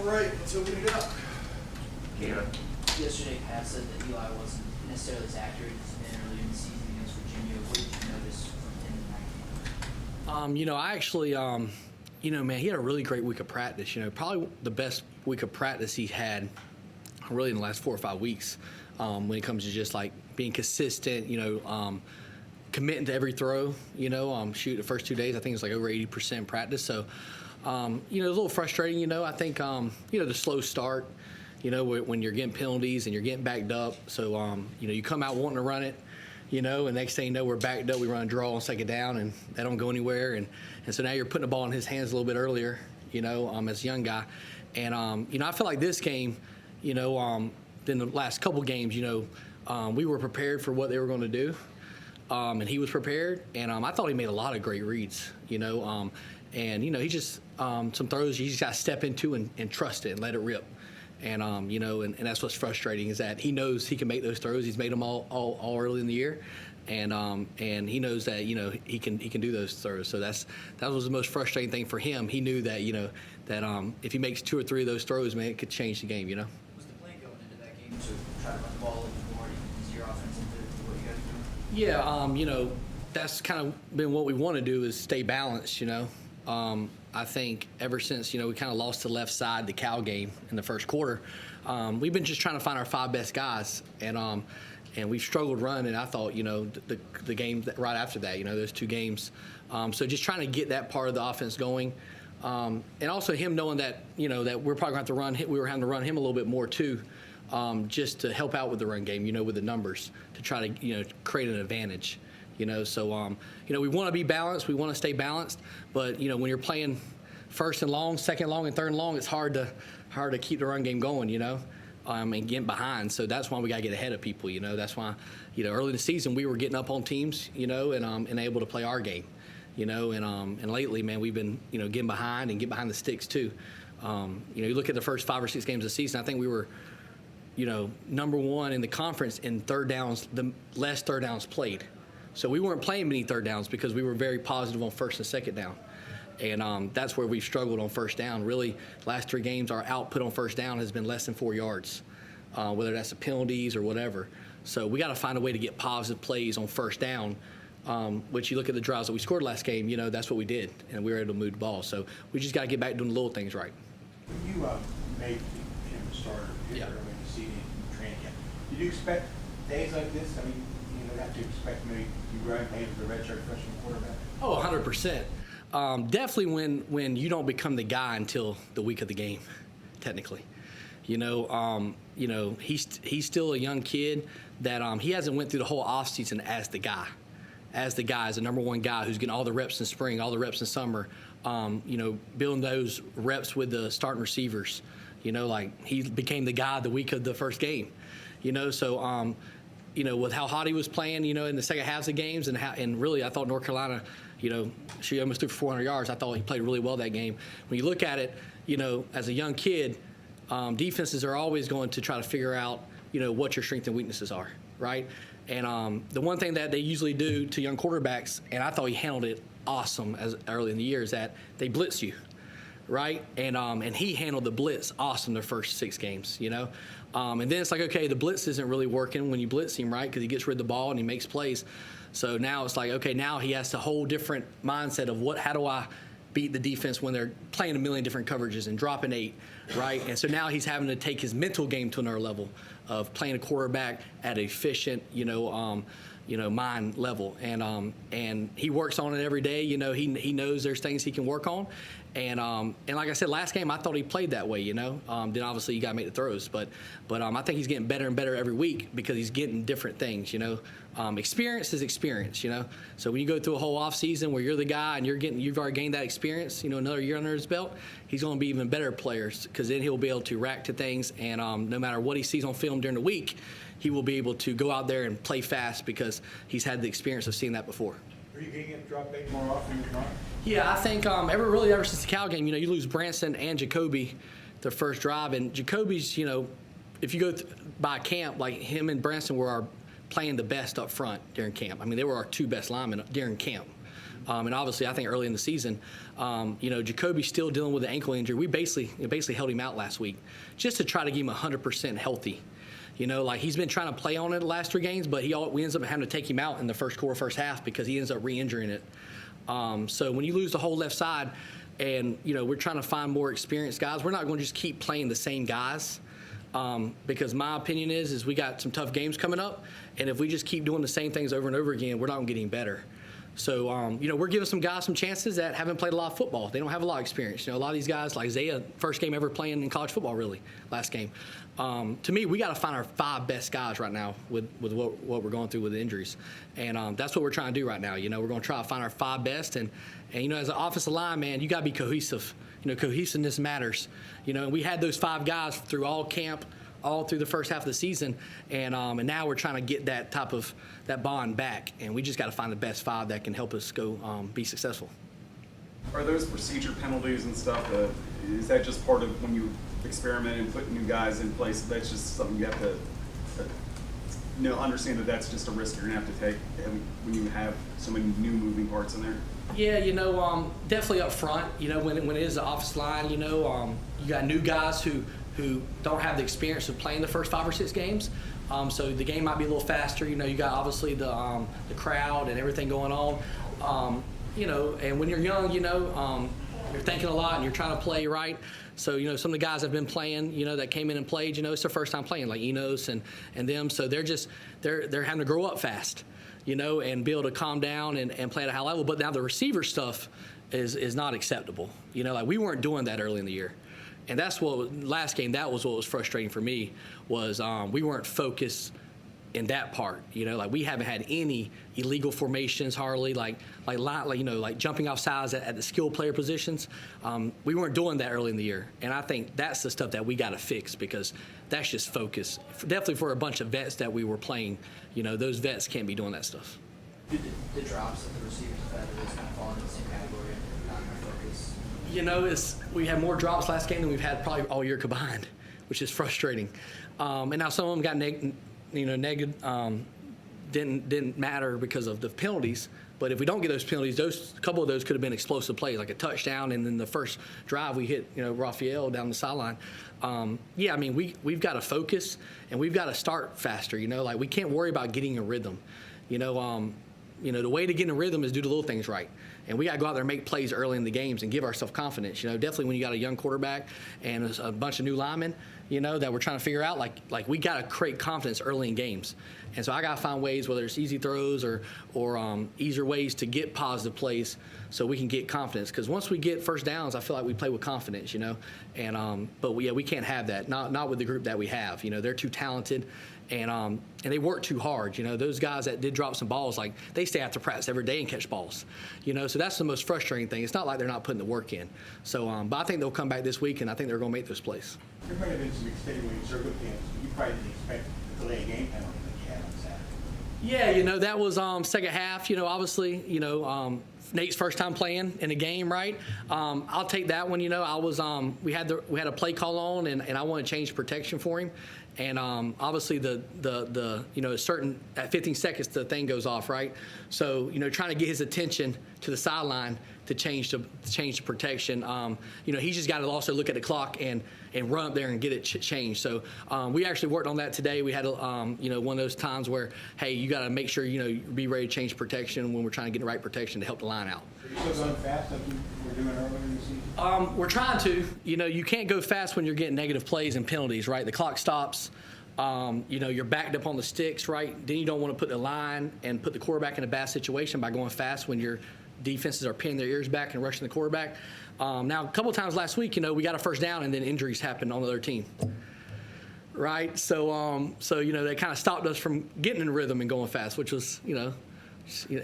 right, let's open it up. Yesterday, Pat said that Eli wasn't necessarily as accurate as he's been earlier in the season against Virginia. What did you notice from him in that game? I actually, man, he had a really great week of practice. Probably the best week of practice he had really in the last 4 or 5 weeks when it comes to just like being consistent, committing to every throw, shoot the first 2 days, I think it was like over 80% practice. So, it was a little frustrating, I think, the slow start, when you're getting penalties and you're getting backed up. So, you come out wanting to run it, and next thing you know, we're backed up, we run a draw on second down, and that don't go anywhere. And so now you're putting the ball in his hands a little bit earlier, as a young guy. And, I feel like this game, than the last couple games, we were prepared for what they were going to do. And he was prepared, and I thought he made a lot of great reads, and, he just, some throws you just got to step into and trust it and let it rip. And, and that's what's frustrating is that he knows he can make those throws. He's made them all early in the year. And he knows that, he can do those throws. So that was the most frustrating thing for him. He knew that, that if he makes 2 or 3 of those throws, man, it could change the game, Was the plan going into that game to try to run the ball a little bit more and ease your offense into what you guys are doing? Yeah, that's kind of been what we want to do is stay balanced, I think ever since, we kind of lost the left side, the Cal game in the first quarter, we've been just trying to find our 5 best guys. And we've struggled running. I thought, the game right after that, those 2 games. So just trying to get that part of the offense going. And also him knowing that, that we're probably going to have to run him. We were having to run him a little bit more too, just to help out with the run game, with the numbers to try to, create an advantage. So, we want to be balanced. We want to stay balanced. But, when you're playing first and long, second long, and third and long, it's hard to keep the run game going, and getting behind. So that's why we got to get ahead of people, That's why, early in the season we were getting up on teams, and able to play our game, and lately, man, we've been, getting behind and get behind the sticks too. You look at the first 5 or 6 games of the season, I think we were, number 1 in the conference in third downs, the less third downs played. So we weren't playing many third downs because we were very positive on first and second down. And that's where we've struggled on first down. Really, last 3 games, our output on first down has been less than 4 yards, whether that's the penalties or whatever. So we got to find a way to get positive plays on first down, which you look at the drives that we scored last game, that's what we did, and we were able to move the ball. So we just got to get back to doing the little things right. When you made him a starter early in the season in training camp, did you expect days like this? I mean, you have to expect maybe you run maybe the redshirt freshman quarterback? Oh, 100%. Definitely when you don't become the guy until the week of the game, technically. He's still a young kid that he hasn't went through the whole offseason as the guy. As the number 1 guy who's getting all the reps in spring, all the reps in summer, building those reps with the starting receivers. Like he became the guy the week of the first game. So with how hot he was playing, in the second halves of games, and really I thought North Carolina, she almost threw for 400 yards. I thought he played really well that game. When you look at it, as a young kid, defenses are always going to try to figure out, what your strengths and weaknesses are, right? And the one thing that they usually do to young quarterbacks, and I thought he handled it awesome as early in the year, is that they blitz you, right? And he handled the blitz awesome the first 6 games, And then it's like, okay, the blitz isn't really working when you blitz him, right? Because he gets rid of the ball and he makes plays. So now it's like, okay, now he has a whole different mindset of how do I beat the defense when they're playing a million different coverages and dropping 8, right? And so now he's having to take his mental game to another level of playing a quarterback at an efficient, mind level. And he works on it every day. He knows there's things he can work on. And like I said, last game I thought he played that way. Then obviously you got to make the throws, but I think he's getting better and better every week because he's getting different things. Experience is experience. So when you go through a whole off season where you're the guy and you've already gained that experience, another year under his belt, he's going to be even better players because then he'll be able to react to things, and no matter what he sees on film during the week, he will be able to go out there and play fast because he's had the experience of seeing that before. Are you getting it drop 8 more often than not? Yeah, I think ever since the Cal game, you lose Branson and Jacoby the first drive, and Jacoby's, if you go by camp, like him and Branson were playing the best up front during camp. I mean, they were our 2 best linemen during camp. And obviously, I think early in the season, Jacoby's still dealing with an ankle injury. We basically held him out last week just to try to get him 100% healthy. He's been trying to play on it the last 3 games, but we ends up having to take him out in the first quarter, first half, because he ends up re-injuring it. So when you lose the whole left side, and we're trying to find more experienced guys, we're not going to just keep playing the same guys. Because my opinion is we got some tough games coming up, and if we just keep doing the same things over and over again, we're not going to get any better. So, we're giving some guys some chances that haven't played a lot of football. They don't have a lot of experience. A lot of these guys, like Isaiah, first game ever playing in college football, really, last game. To me, we got to find our 5 best guys right now with what we're going through with the injuries. And that's what we're trying to do right now. We're going to try to find our 5 best. And as an offensive line, man, you got to be cohesive. Cohesiveness matters. And we had those 5 guys through all camp, all through the first half of the season, and now we're trying to get that bond back, and we just got to find the best 5 that can help us go be successful. Are those procedure penalties and stuff? Is that just part of when you experiment and put new guys in place? That's just something you have to understand that's just a risk you're gonna have to take when you have so many new moving parts in there. Yeah, definitely up front. When it is the offensive line, you got new guys who don't have the experience of playing the first 5 or 6 games. So the game might be a little faster. You got obviously the crowd and everything going on. And when you're young, you're thinking a lot and you're trying to play right. So, some of the guys have been playing, that came in and played, it's their first time playing, like Enos and them. So they're having to grow up fast, and be able to calm down and play at a high level. But now the receiver stuff is not acceptable. We weren't doing that early in the year. And that's last game, that was what was frustrating for me, was we weren't focused in that part. We haven't had any illegal formations hardly, like jumping off sides at the skill player positions. We weren't doing that early in the year. And I think that's the stuff that we got to fix, because that's just focus. Definitely for a bunch of vets that we were playing, those vets can't be doing that stuff. Did the drops that the receivers have had, those kind of fall into the same category and not focus? We had more drops last game than we've had probably all year combined, which is frustrating. And now some of them got negative, didn't matter because of the penalties. But if we don't get those penalties, a couple of those could have been explosive plays, like a touchdown, and then the first drive we hit, Raphael down the sideline. We've got to focus, and we've got to start faster. We can't worry about getting a rhythm. The way to get in a rhythm is do the little things right. And we got to go out there and make plays early in the games and give ourselves confidence. Definitely when you got a young quarterback and a bunch of new linemen, that we're trying to figure out, like we got to create confidence early in games. And so I got to find ways, whether it's easy throws or easier ways to get positive plays so we can get confidence. Because once we get first downs, I feel like we play with confidence, But we can't have that, not with the group that we have. They're too talented. And they work too hard. Those guys that did drop some balls, they stay after practice every day and catch balls. So that's the most frustrating thing. It's not like they're not putting the work in. So, but I think they'll come back this week, and I think they're going to make those plays. There might have been some extenuating circumstances, but you probably didn't expect the delay game penalty that you had on Saturday. Yeah, that was second half. Obviously, Nate's first time playing in a game, right? I'll take that one. I was we had a play call on, and I want to change protection for him. And obviously the certain at 15 seconds the thing goes off, right? So trying to get his attention to the sideline to change the protection. He's just got to also look at the clock and run up there and get it changed. So we actually worked on that today. We had one of those times where, hey, you got to make sure be ready to change protection when we're trying to get the right protection to help the line out. Are you still going fast like you were doing earlier in the season? We're trying to. You can't go fast when you're getting negative plays and penalties, right? The clock stops. You're backed up on the sticks, right? Then you don't want to put the line and put the quarterback in a bad situation by going fast when your defenses are pinning their ears back and rushing the quarterback. Now, a couple of times last week, we got a first down and then injuries happened on the other team, right? So they kind of stopped us from getting in rhythm and going fast, which was, I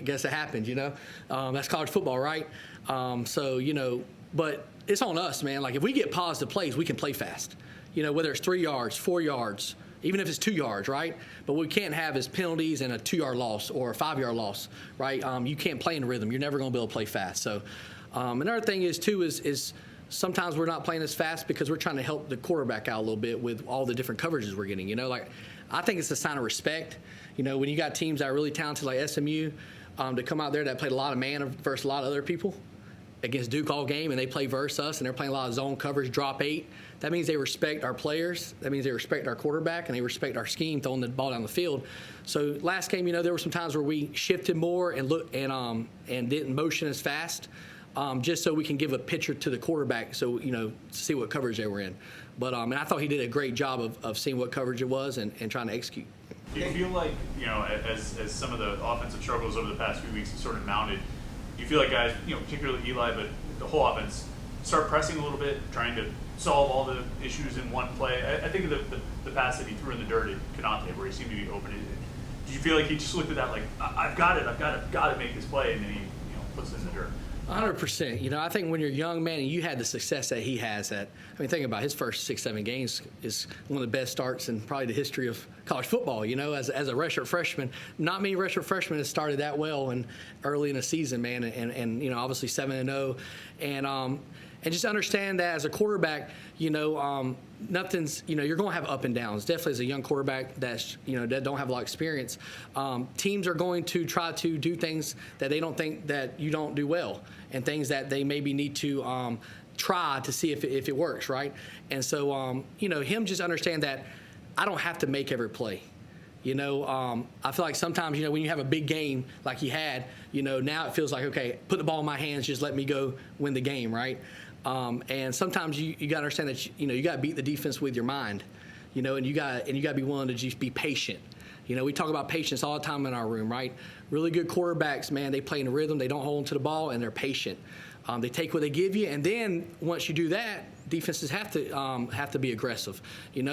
guess it happened, That's college football, right? But it's on us, man. If we get positive plays, we can play fast. Whether it's 3 yards, 4 yards, even if it's 2 yards, right? But what we can't have is penalties and a 2-yard loss or a 5-yard loss, right? You can't play in rhythm. You're never going to be able to play fast. So another thing is sometimes we're not playing as fast because we're trying to help the quarterback out a little bit with all the different coverages we're getting. I think it's a sign of respect. When you got teams that are really talented like SMU, to come out there that played a lot of man versus a lot of other people against Duke all game, and they play versus us, and they're playing a lot of zone coverage, drop 8. That means they respect our players. That means they respect our quarterback, and they respect our scheme, throwing the ball down the field. So last game, there were some times where we shifted more and didn't motion as fast, just so we can give a picture to the quarterback, so to see what coverage they were in. But and I thought he did a great job of seeing what coverage it was and trying to execute. Do you feel like, as some of the offensive struggles over the past few weeks have sort of mounted, you feel like guys, particularly Eli, but the whole offense, start pressing a little bit, trying to solve all the issues in one play? I think of the pass that he threw in the dirt at Konate, where he seemed to be open. Did you feel like he just looked at that like, I've got to make this play, and then he puts it in the dirt? 100%. I think when you're young, man, and you had the success that he has, think about his first 6-7 games is one of the best starts in probably the history of college football. As a redshirt freshman, not many redshirt freshmen have started that well and early in the season, man, and obviously 7-0, and just understand that as a quarterback, nothing's, you're going to have up and downs. Definitely as a young quarterback that don't have a lot of experience, teams are going to try to do things that they don't think that you don't do well, and things that they maybe need to try to see if it works, right? And so, him just understand that I don't have to make every play. I feel like sometimes, when you have a big game like he had, now it feels like, okay, put the ball in my hands, just let me go win the game, right? And sometimes you got to understand that, you got to beat the defense with your mind, and you got to be willing to just be patient. We talk about patience all the time in our room, right? Really good quarterbacks, man, they play in a rhythm, they don't hold on to the ball, and they're patient. They take what they give you, and then once you do that, defenses have to be aggressive,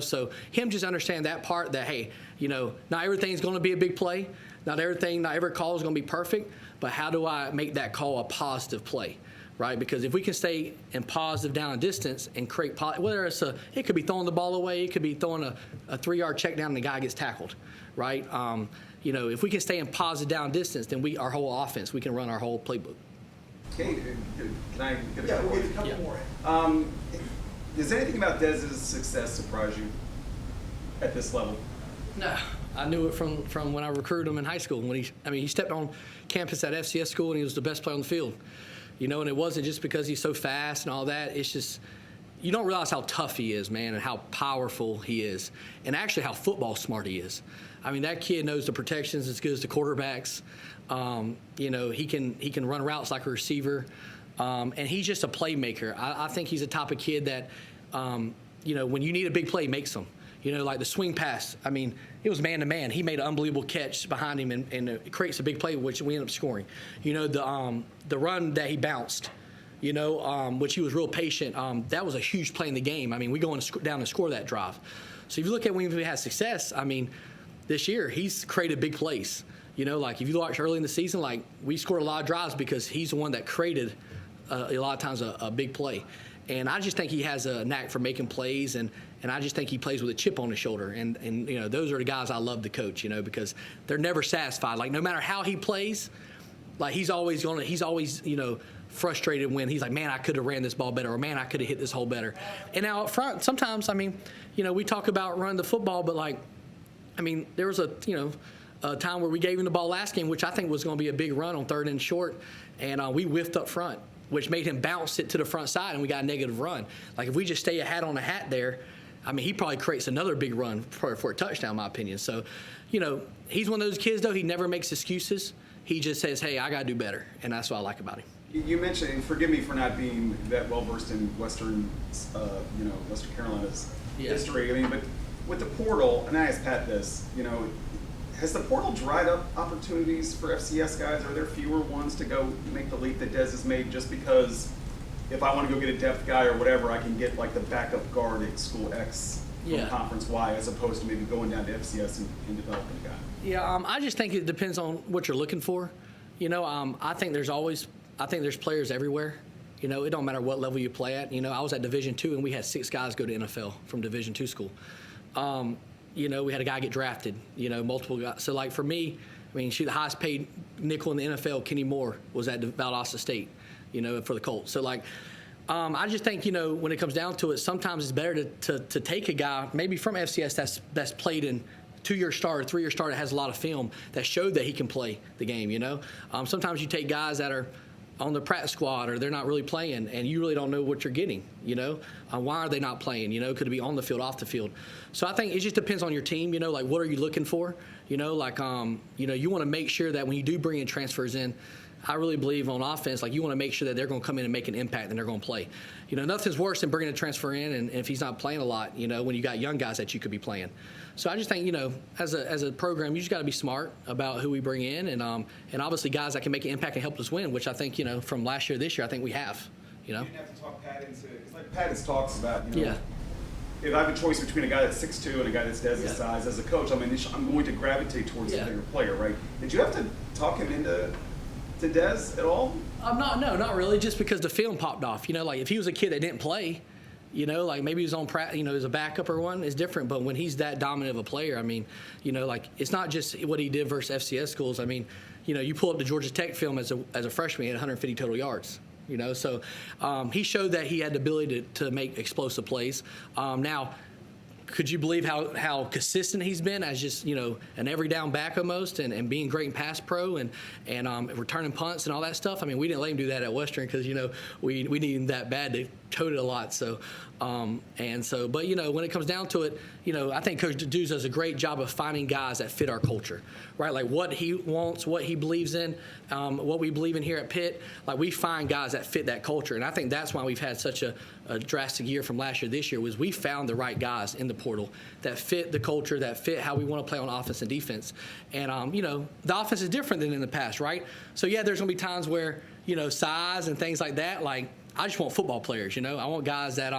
So him just understand that part, that hey, not everything's going to be a big play, not every call is going to be perfect, but how do I make that call a positive play, right? Because if we can stay in positive down and distance and create, whether it could be throwing the ball away, it could be throwing a 3-yard check down and the guy gets tackled, right? If we can stay in positive down distance, then our whole offense, we can run our whole playbook. Okay, can I get a couple? We'll get a couple more. Does anything about Dez's success surprise you at this level? No, I knew it from when I recruited him in high school. When he stepped on campus at FCS school and he was the best player on the field. And it wasn't just because he's so fast and all that. It's just you don't realize how tough he is, man, and how powerful he is, and actually how football smart he is. That kid knows the protections as good as the quarterbacks. He can run routes like a receiver, and he's just a playmaker. I think he's the type of kid that, when you need a big play, he makes them. Like the swing pass. It was man-to-man. He made an unbelievable catch behind him, and it creates a big play, which we end up scoring. The run that he bounced, which he was real patient, that was a huge play in the game. We go down and score that drive. So if you look at when we had success, this year he's created big plays. Like if you watch early in the season, like we scored a lot of drives because he's the one that created a lot of times a big play. And I just think he has a knack for making plays, and I just think he plays with a chip on his shoulder. And those are the guys I love to coach, because they're never satisfied. Like no matter how he plays, like he's always frustrated when he's like, man, I could have ran this ball better, or man, I could have hit this hole better. And now up front, sometimes, we talk about running the football, but there was a time where we gave him the ball last game, which I think was going to be a big run on 3rd and short, and we whiffed up front, which made him bounce it to the front side, and we got a negative run. Like if we just stay a hat on a hat there, he probably creates another big run for a touchdown, in my opinion. So, he's one of those kids, though. He never makes excuses. He just says, hey, I got to do better, and that's what I like about him. You mentioned, and forgive me for not being that well versed in Western Carolina's history. But with the portal, and I asked Pat this, has the portal dried up opportunities for FCS guys? Are there fewer ones to go make the leap that Dez has made just because if I want to go get a depth guy or whatever, I can get like the backup guard at school X from Conference Y as opposed to maybe going down to FCS and developing a guy? Yeah, I just think it depends on what you're looking for. I think there's players everywhere. It don't matter what level you play at. I was at Division II, and we had 6 guys go to NFL from Division II school. We had a guy get drafted, multiple guys. So, like, for me, the highest paid nickel in the NFL, Kenny Moore, was at Valdosta State, for the Colts. So, like, I just think, when it comes down to it, sometimes it's better to take a guy maybe from FCS that's played in 2-year starter, 3-year starter that has a lot of film that showed that he can play the game, you know. Sometimes you take guys that are on the practice squad or they're not really playing and you really don't know what you're getting, you know. Why are they not playing, you know? Could it be on the field, off the field? So I think it just depends on your team, you know, like what are you looking for? You know, like, you know, you want to make sure that when you do bring in transfers in, I really believe on offense, like you want to make sure that they're going to come in and make an impact and they're going to play. You know, nothing's worse than bringing a transfer in and if he's not playing a lot, you know, when you got young guys that you could be playing. So I just think, you know, as a program, you just got to be smart about who we bring in and obviously guys that can make an impact and help us win, which I think, you know, from last year to this year, I think we have, you know. You didn't have to talk Pat into it. It's like Pat talks about, you know, Yeah. if I have a choice between a guy that's 6'2" and a guy that's Dez's Yeah. size, as a coach, I mean, I'm going to gravitate towards the Yeah. bigger player, right? Did you have to talk him into Dez at all? No, not really. Just because the film popped off. You know, like if he was a kid that didn't play, you know, like maybe he was on practice, you know, as a backup or one, is different. But when he's that dominant of a player, I mean, you know, like it's not just what he did versus FCS schools. I mean, you know, you pull up the Georgia Tech film as a freshman, he had 150 total yards. You know, so he showed that he had the ability to make explosive plays. Now, could you believe how consistent he's been as just, you know, an every down back almost and being great in pass pro and returning punts and all that stuff? I mean, we didn't let him do that at Western because, you know, we needed him that bad to tote it a lot. So, but, you know, when it comes down to it, you know, I think Coach Dews does a great job of finding guys that fit our culture, right? Like what he wants, what he believes in, what we believe in here at Pitt. Like we find guys that fit that culture. And I think that's why we've had such a drastic year from last year to this year was we found the right guys in the portal that fit the culture, that fit how we want to play on offense and defense. And, you know, the offense is different than in the past, right? So, yeah, there's going to be times where, you know, size and things like that, like I just want football players, you know. I want guys that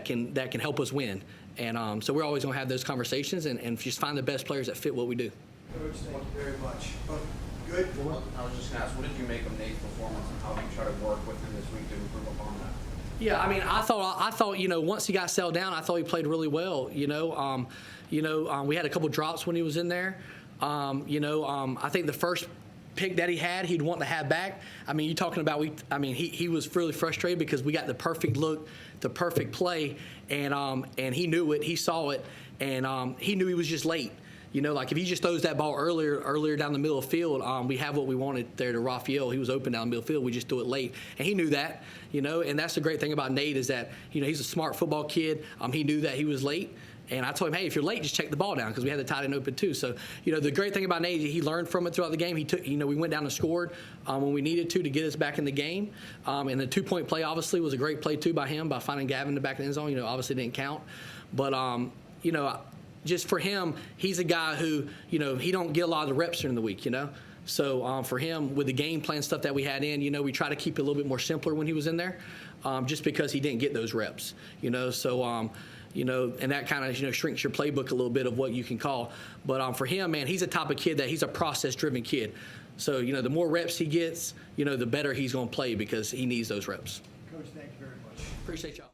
can help us win. And so we're always going to have those conversations and just find the best players that fit what we do. Coach, thank you very much. Good. I was just going to ask, what did you make of Nate's performance and how do you try to work with him this week to improve upon that? Yeah, I mean, I thought, you know, once he got settled down, I thought he played really well. We had a couple drops when he was in there. I think the first pick that he had, he'd want to have back. I mean, you're talking about he was really frustrated because we got the perfect look, the perfect play, and he knew it, he saw it, and he knew he was just late. You know, like if he just throws that ball earlier down the middle of the field, we have what we wanted there to Raphael. He was open down the middle of the field. We just threw it late. And he knew that, you know, and that's the great thing about Nate is that, you know, he's a smart football kid. He knew that he was late. And I told him, hey, if you're late, just check the ball down because we had the tight end open too. So, you know, the great thing about Nate, he learned from it throughout the game. He took, you know, we went down and scored when we needed to get us back in the game. And the 2-point play obviously was a great play too by him by finding Gavin in the back of the end zone. You know, obviously didn't count. But, you know, just for him, he's a guy who, you know, he don't get a lot of the reps during the week, you know. So for him, with the game plan stuff that we had in, you know, we try to keep it a little bit more simpler when he was in there just because he didn't get those reps, you know. So, you know, and that kind of, you know, shrinks your playbook a little bit of what you can call. But for him, man, he's a type of kid that he's a process-driven kid. So, you know, the more reps he gets, you know, the better he's going to play because he needs those reps. Coach, thank you very much. Appreciate y'all.